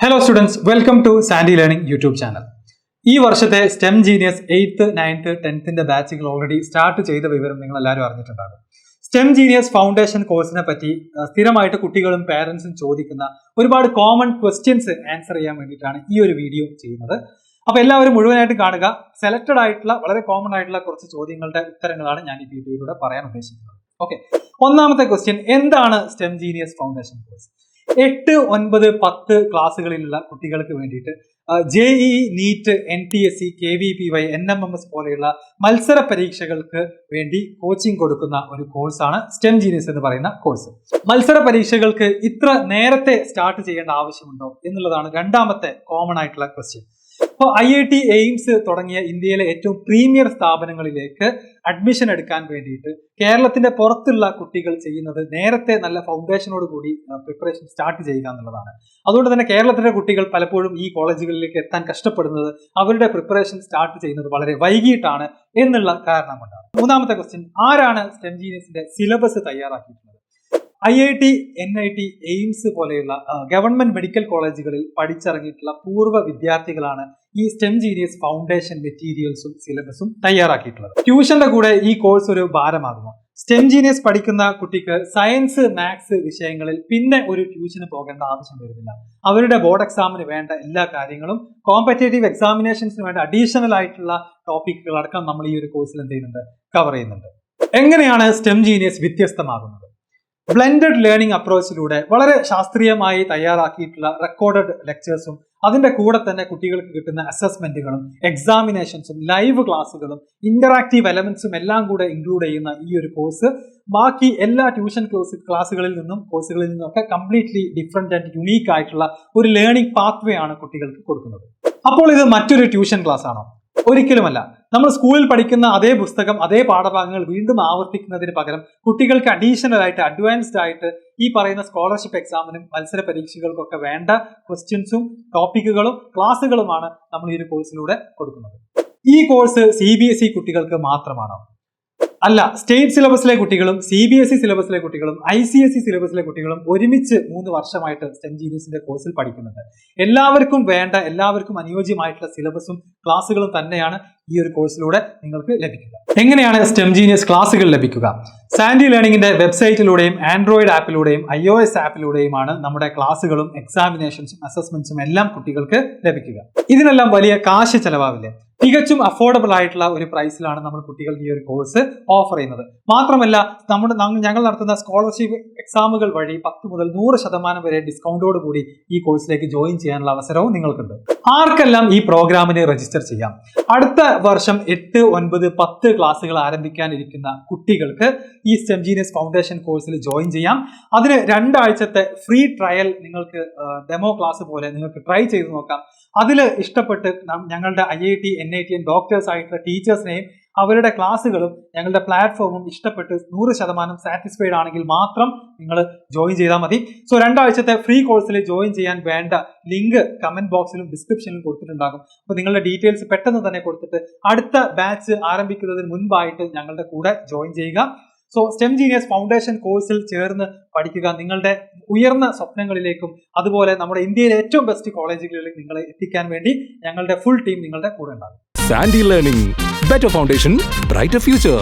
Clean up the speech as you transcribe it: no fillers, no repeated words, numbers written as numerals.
Hello students, welcome to XandY Learning YouTube channel. ഈ വർഷത്തെ STEM Genius 8th, 9th, 10th ബാച്ചുകൾ already start ചെയ്ത വിവരം നിങ്ങൾ എല്ലാവരും അറിഞ്ഞിട്ടുണ്ടാകും. STEM Genius ഫൗണ്ടേഷൻ കോഴ്സിനെ പറ്റി സ്ഥിരമായിട്ട് കുട്ടികളും പാരന്റ്സും ചോദിക്കുന്ന ഒരുപാട് കോമൺ ക്വസ്റ്റ്യൻസ് ആൻസർ ചെയ്യാൻ വേണ്ടിയിട്ടാണ് ഈ ഒരു വീഡിയോ ചെയ്യുന്നത്. അപ്പോൾ എല്ലാവരും മുഴുവനായിട്ട് കാണുക. സെലക്ടഡ് ആയിട്ടുള്ള വളരെ കോമൺ ആയിട്ടുള്ള കുറച്ച് ചോദ്യങ്ങളുടെ ഉത്തരങ്ങളാണ് ഞാൻ ഈ വീഡിയോയിലൂടെ പറയാൻ ഉദ്ദേശിക്കുന്നത്. ഓക്കെ, ഒന്നാമത്തെ ക്വസ്റ്റ്യൻ, എന്താണ് STEM Genius ഫൗണ്ടേഷൻ കോഴ്സ്? 8, 9, 10 ക്ലാസ്സുകളിലുള്ള കുട്ടികൾക്ക് വേണ്ടിയിട്ട് JEE, NEET, NTSE, KVPY, NMMS പോലെയുള്ള മത്സര പരീക്ഷകൾക്ക് വേണ്ടി കോച്ചിങ് കൊടുക്കുന്ന ഒരു കോഴ്സാണ് STEM Genius എന്ന് പറയുന്ന കോഴ്സ്. മത്സര പരീക്ഷകൾക്ക് ഇത്ര നേരത്തെ സ്റ്റാർട്ട് ചെയ്യേണ്ട ആവശ്യമുണ്ടോ എന്നുള്ളതാണ് രണ്ടാമത്തെ കോമൺ ആയിട്ടുള്ള ക്വസ്റ്റ്യൻ. അപ്പോൾ IIT എയിംസ് തുടങ്ങിയ ഇന്ത്യയിലെ ഏറ്റവും പ്രീമിയർ സ്ഥാപനങ്ങളിലേക്ക് അഡ്മിഷൻ എടുക്കാൻ വേണ്ടിയിട്ട് കേരളത്തിന്റെ പുറത്തുള്ള കുട്ടികൾ ചെയ്യുന്നത് നേരത്തെ നല്ല ഫൗണ്ടേഷനോട് കൂടി പ്രിപ്പറേഷൻ സ്റ്റാർട്ട് ചെയ്യുക എന്നുള്ളതാണ്. അതുകൊണ്ട് തന്നെ കേരളത്തിലെ കുട്ടികൾ പലപ്പോഴും ഈ കോളേജുകളിലേക്ക് എത്താൻ കഷ്ടപ്പെടുന്നത് അവരുടെ പ്രിപ്പറേഷൻ സ്റ്റാർട്ട് ചെയ്യുന്നത് വളരെ വൈകിട്ടാണ് എന്നുള്ള കാരണം കൊണ്ടാണ്. മൂന്നാമത്തെ ക്വസ്റ്റ്യൻ, ആരാണ് STEM Geniusന്റെ സിലബസ് തയ്യാറാക്കിയിട്ടുള്ളത്? IIT, NIT, എയിംസ് പോലെയുള്ള ഗവൺമെന്റ് മെഡിക്കൽ കോളേജുകളിൽ പഠിച്ചിറങ്ങിയിട്ടുള്ള പൂർവ്വ വിദ്യാർത്ഥികളാണ് ഈ STEM Genius ഫൗണ്ടേഷൻ മെറ്റീരിയൽസും സിലബസും തയ്യാറാക്കിയിട്ടുള്ളത്. ട്യൂഷന്റെ കൂടെ ഈ കോഴ്സ് ഒരു ഭാരമാകുമോ? STEM Genius പഠിക്കുന്ന കുട്ടിക്ക് സയൻസ്, മാത്സ് വിഷയങ്ങളിൽ പിന്നെ ഒരു ട്യൂഷന് പോകേണ്ട ആവശ്യം വരുന്നില്ല. അവരുടെ ബോർഡ് എക്സാമിന് വേണ്ട എല്ലാ കാര്യങ്ങളും കോമ്പറ്റേറ്റീവ് എക്സാമിനേഷൻസിന് വേണ്ട അഡീഷണൽ ആയിട്ടുള്ള ടോപ്പിക്കുകൾ അടക്കം നമ്മൾ ഈ ഒരു കോഴ്സിൽ എന്ത് ചെയ്യുന്നുണ്ട്, കവർ ചെയ്യുന്നുണ്ട്. എങ്ങനെയാണ് STEM Genius വ്യത്യസ്തമാകുന്നത്? ബ്ലെൻഡഡ് ലേണിംഗ് അപ്രോച്ചിലൂടെ വളരെ ശാസ്ത്രീയമായി തയ്യാറാക്കിയിട്ടുള്ള റെക്കോർഡഡ് ലെക്ചേഴ്സും അതിന്റെ കൂടെ തന്നെ കുട്ടികൾക്ക് കിട്ടുന്ന അസസ്മെന്റുകളും എക്സാമിനേഷൻസും ലൈവ് ക്ലാസ്സുകളും ഇന്ററാക്റ്റീവ് എലമെന്റ്സും എല്ലാം കൂടെ ഇൻക്ലൂഡ് ചെയ്യുന്ന ഈ ഒരു കോഴ്സ് ബാക്കി എല്ലാ ട്യൂഷൻ കോഴ്സുകളിൽ നിന്നും ഒക്കെ കംപ്ലീറ്റ്ലി ഡിഫറെന്റ് ആൻഡ് യുണീക്ക് ആയിട്ടുള്ള ഒരു ലേണിംഗ് പാത്വേ ആണ് കുട്ടികൾക്ക് കൊടുക്കുന്നത്. അപ്പോൾ ഇത് മറ്റൊരു ട്യൂഷൻ ക്ലാസ് ആണോ? ഒരിക്കലുമല്ല. നമ്മൾ സ്കൂളിൽ പഠിക്കുന്ന അതേ പുസ്തകം, അതേ പാഠഭാഗങ്ങൾ വീണ്ടും ആവർത്തിക്കുന്നതിന് പകരം കുട്ടികൾക്ക് അഡീഷണൽ ആയിട്ട്, അഡ്വാൻസ്ഡ് ആയിട്ട് ഈ പറയുന്ന സ്കോളർഷിപ്പ് എക്സാമിനും മത്സര പരീക്ഷകൾക്കൊക്കെ വേണ്ട ക്വസ്റ്റ്യൻസും ടോപ്പിക്കുകളും ക്ലാസ്സുകളുമാണ് നമ്മൾ ഈ ഒരു കോഴ്സിലൂടെ കൊടുക്കുന്നത്. ഈ കോഴ്സ് CBSE കുട്ടികൾക്ക് മാത്രമാണോ? അല്ല, സ്റ്റേറ്റ് സിലബസിലെ കുട്ടികളും CBSE സിലബസിലെ കുട്ടികളും ICSE സിലബസിലെ കുട്ടികളും ഒരുമിച്ച് 3 വർഷമായിട്ട് STEM Geniusന്റെ കോഴ്സിൽ പഠിക്കുന്നുണ്ട്. എല്ലാവർക്കും വേണ്ട, എല്ലാവർക്കും അനുയോജ്യമായിട്ടുള്ള സിലബസും ക്ലാസ്സുകളും തന്നെയാണ് ഈ ഒരു കോഴ്സിലൂടെ നിങ്ങൾക്ക് ലഭിക്കുക. എങ്ങനെയാണ് STEM Genius ക്ലാസ്സുകൾ ലഭിക്കുക? XandY Learningന്റെ വെബ്സൈറ്റിലൂടെയും ആൻഡ്രോയിഡ് ആപ്പിലൂടെയും iOS ആപ്പിലൂടെയുമാണ് നമ്മുടെ ക്ലാസ്സുകളും എക്സാമിനേഷൻസും അസസ്മെന്റ്സും എല്ലാം കുട്ടികൾക്ക് ലഭിക്കുക. ഇതിനെല്ലാം വലിയ കാശ് ചെലവാവില്ലേ? തികച്ചും അഫോർഡബിൾ ആയിട്ടുള്ള ഒരു പ്രൈസിലാണ് നമ്മൾ കുട്ടികൾക്ക് ഈ ഒരു കോഴ്സ് ഓഫർ ചെയ്യുന്നത്. മാത്രമല്ല, ഞങ്ങൾ നടത്തുന്ന സ്കോളർഷിപ്പ് എക്സാമുകൾ വഴി 10 മുതൽ 100% വരെ ഡിസ്കൗണ്ടോട് കൂടി ഈ കോഴ്സിലേക്ക് ജോയിൻ ചെയ്യാനുള്ള അവസരവും നിങ്ങൾക്കുണ്ട്. ആർക്കെല്ലാം ഈ പ്രോഗ്രാമിന് രജിസ്റ്റർ ചെയ്യാം? അടുത്ത വർഷം 8, 9, 10 ക്ലാസ്സുകൾ ആരംഭിക്കാനിരിക്കുന്ന കുട്ടികൾക്ക് ഈ STEM Genius ഫൗണ്ടേഷൻ കോഴ്സിൽ ജോയിൻ ചെയ്യാം. അതിന് 2 ആഴ്ചത്തെ ഫ്രീ ട്രയൽ നിങ്ങൾക്ക് ഡെമോ ക്ലാസ് പോലെ നിങ്ങൾക്ക് ട്രൈ ചെയ്ത് നോക്കാം. അതിൽ ഇഷ്ടപ്പെട്ട് ഞങ്ങളുടെ IIT, NITian ഡോക്ടേഴ്സ് ആയിട്ടുള്ള ടീച്ചേഴ്സിനെയും അവരുടെ ക്ലാസ്സുകളും ഞങ്ങളുടെ പ്ലാറ്റ്ഫോമും ഇഷ്ടപ്പെട്ട് 100% സാറ്റിസ്ഫൈഡ് ആണെങ്കിൽ മാത്രം നിങ്ങൾ ജോയിൻ ചെയ്താൽ മതി. സോ 2 ആഴ്ചത്തെ ഫ്രീ കോഴ്സിൽ ജോയിൻ ചെയ്യാൻ വേണ്ട ലിങ്ക് കമന്റ് ബോക്സിലും ഡിസ്ക്രിപ്ഷനിലും കൊടുത്തിട്ടുണ്ടാകും. അപ്പോൾ നിങ്ങളുടെ ഡീറ്റെയിൽസ് പെട്ടെന്ന് തന്നെ കൊടുത്തിട്ട് അടുത്ത ബാച്ച് ആരംഭിക്കുന്നതിന് മുൻപായിട്ട് ഞങ്ങളുടെ കൂടെ ജോയിൻ ചെയ്യുക. സോ STEM Genius ഫൗണ്ടേഷൻ കോഴ്സിൽ ചേർന്ന് പഠിക്കുക. നിങ്ങളുടെ ഉയർന്ന സ്വപ്നങ്ങളിലേക്കും അതുപോലെ നമ്മുടെ ഇന്ത്യയിലെ ഏറ്റവും ബെസ്റ്റ് കോളേജുകളിലേക്ക് നിങ്ങളെ എത്തിക്കാൻ വേണ്ടി ഞങ്ങളുടെ ഫുൾ ടീം നിങ്ങളുടെ കൂടെ ഉണ്ടാകും. XandY Learning, better foundation, brighter future.